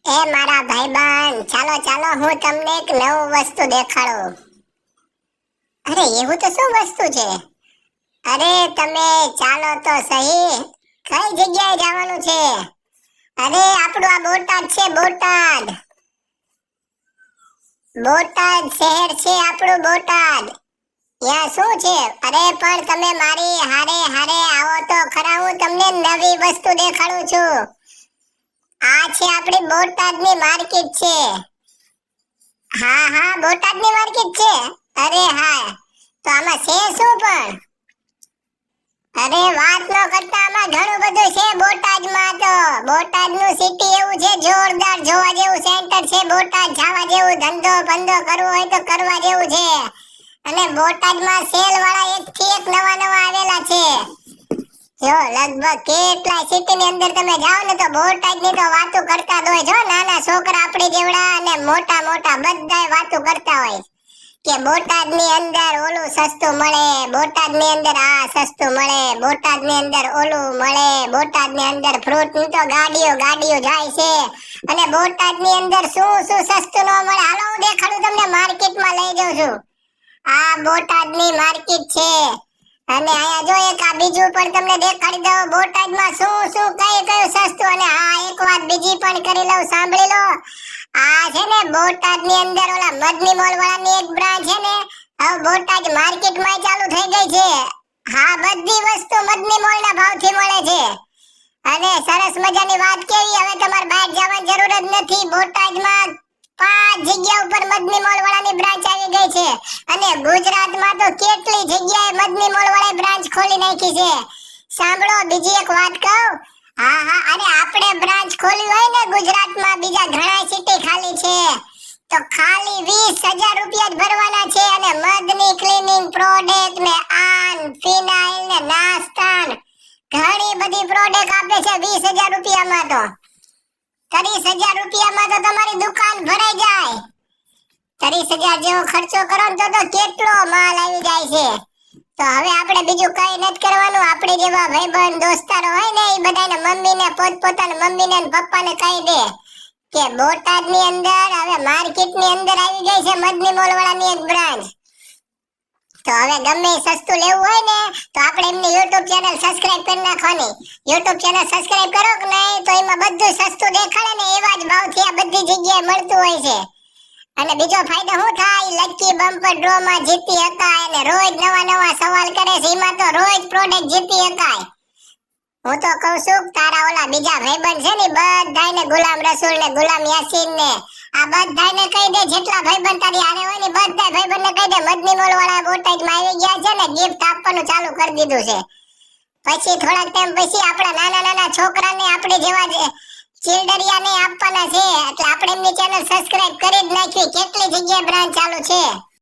એ મારા ભાઈબંધ, ચાલો ચાલો હું તમને એક નવું વસ્તુ દેખાડું. અરે એવું તો શું વસ્તુ છે? અરે તમે ચાલો તો સહી. કઈ જગ્યાએ જવાનું છે? અરે આપણું આ બોટાદ છે, બોટાદ. બોટાદ શહેર છે આપણું, બોટાદ. ત્યાં શું છે? અરે પણ તમે મારી હારે હારે આવો તો ખરા, હું તમને નવી વસ્તુ દેખાડું છું. આ છે આપણી બોટાદની માર્કેટ છે. હા હા, બોટાદની માર્કેટ છે. અરે હા, તો આમાં છે શું પણ? અરે વાત ન કરતા, આમાં ઘણું બધું છે બોટાદમાં. તો બોટાદનું સિટી એવું છે, જોરદાર જોવા જેવું સેન્ટર છે બોટાદ. જવા જેવું, ધંધો બંધો કરવો હોય તો કરવા જેવું છે. અને બોટાદમાં સેલ વાળા એક થી એક નવા નવા આવેલા છે. જો લગભગ કેટલા સિટીની અંદર તમે જાઓ ને તો બોટાદની તો વાતો કરતા જ હોય. જો નાના છોકરા આપણી જેવડા અને મોટા મોટા બધાય વાતો કરતા હોય કે બોટાદની અંદર ઓલું સસ્તું મળે, બોટાદની અંદર આ સસ્તું મળે, બોટાદની અંદર ઓલું મળે, બોટાદની અંદર ફ્રૂટની તો ગાડીઓ ગાડીઓ જાય છે. અને બોટાદની અંદર શું શું સસ્તું ન મળે, હાલો હું દેખાડું તમને, માર્કેટમાં લઈ જાઉં છું. આ બોટાદની માર્કેટ છે. અને આયા જો એક આ બીજું પણ તમને દેખાડી દઉં, બોટાદમાં શું શું કઈ કયું સસ્તું. અને હા, એક વાત બીજી પણ કરી લઉં, સાંભળી લો. આ છે ને બોટાદની અંદર ઓલા મદની મોલ વાળાની એક બ્રાન્ચ છે ને, હવે બોટાદ માર્કેટમાં ચાલુ થઈ ગઈ છે. હા, બધી વસ્તુ મદની મોલના ભાવથી મળે છે. અને સરસ મજાની વાત કેવી, હવે તમારે બહાર જવાની જરૂર જ નથી. બોટાદમાં 5 જગ્યા ઉપર મદની મોલ વાળાની બ્રાન્ચ આવી ગઈ છે. અને ગુજરાતમાં તો કેટલી જગ્યાએ મદની મોલ વાળાએ બ્રાન્ચ ખોલી નાખી છે. સાંભળો બીજી એક વાત કહું. હા હા, અરે આપણે બ્રાન્ચ ખોલી હોય ને ગુજરાતમાં, બીજા ઘણા સિટી ખાલી છે, તો ખાલી 20,000 રૂપિયા જ ભરવાના છે. અને મદની ક્લીનિંગ પ્રોડક્ટ ને આન ફિનાઇલ ને નાસ્તા ઘણી બધી પ્રોડક્ટ આપે છે 20,000 રૂપિયામાં. તો 30,000 રૂપિયામાં તો તમારી દુકાન ભરાઈ જાય. 30,000 જેવો ખર્ચો કરો ને તો કેટલો માલ આવી જાય છે. તો હવે આપણે બીજું કઈ નથી કરવાનું. આપણે જેવા ભાઈબંધ દોસ્તારો હોય ને, એ બધાને મમ્મીને પોતપોતાના મમ્મીને ને પપ્પાને કહી દે કે બોટાદની અંદર હવે માર્કેટની અંદર આવી ગઈ છે મદની મોલ વાળાની એક બ્રાન્ચ. તો હવે ગમે સસ્તું લેવું હોય ને તો આપણે એમની YouTube ચેનલ સબસ્ક્રાઇબ કરી નાખવાની. YouTube ચેનલ સબસ્ક્રાઇબ કરો કે નહીં તો એમાં બધું સસ્તું દેખાડે ને એવા જ ભાવથી આ બધી જગ્યાએ મળતું હોય છે. અને બીજો ફાયદો શું થાય, લકી બમ્પર ડ્રો માં જીતી શકાય. અને રોજ નવા નવા સવાલ કરે છે, એમાં તો રોજ પ્રોડક્ટ જીતી શકાય. હું તો કહું છું તારા ઓલા બીજા ભાઈબંધ છે ને બધાયને, ગુલામ રસૂલ ને ગુલામ યાસીન ને આ બધાયને કહી દે, જેટલા ભાઈબંધ તારી હારે હોય ને બધા ભાઈબંધને કહી દે મદની મોલ વાળા બોટાદમાં આવી ગયા છે ને ગિફ્ટ આપવાનું ચાલુ કરી દીધું છે. પછી થોડાક ટાઈમ પછી આપણા નાના નાના છોકરાને આપણે જેવા ચિલ્ડરિયાને આપવાના છે. એટલે આપણે એમની ચેનલ સબસ્ક્રાઇબ કરી જ નાખી. કેટલી જગ્યાએ બ્રાન્ચ ચાલુ છે.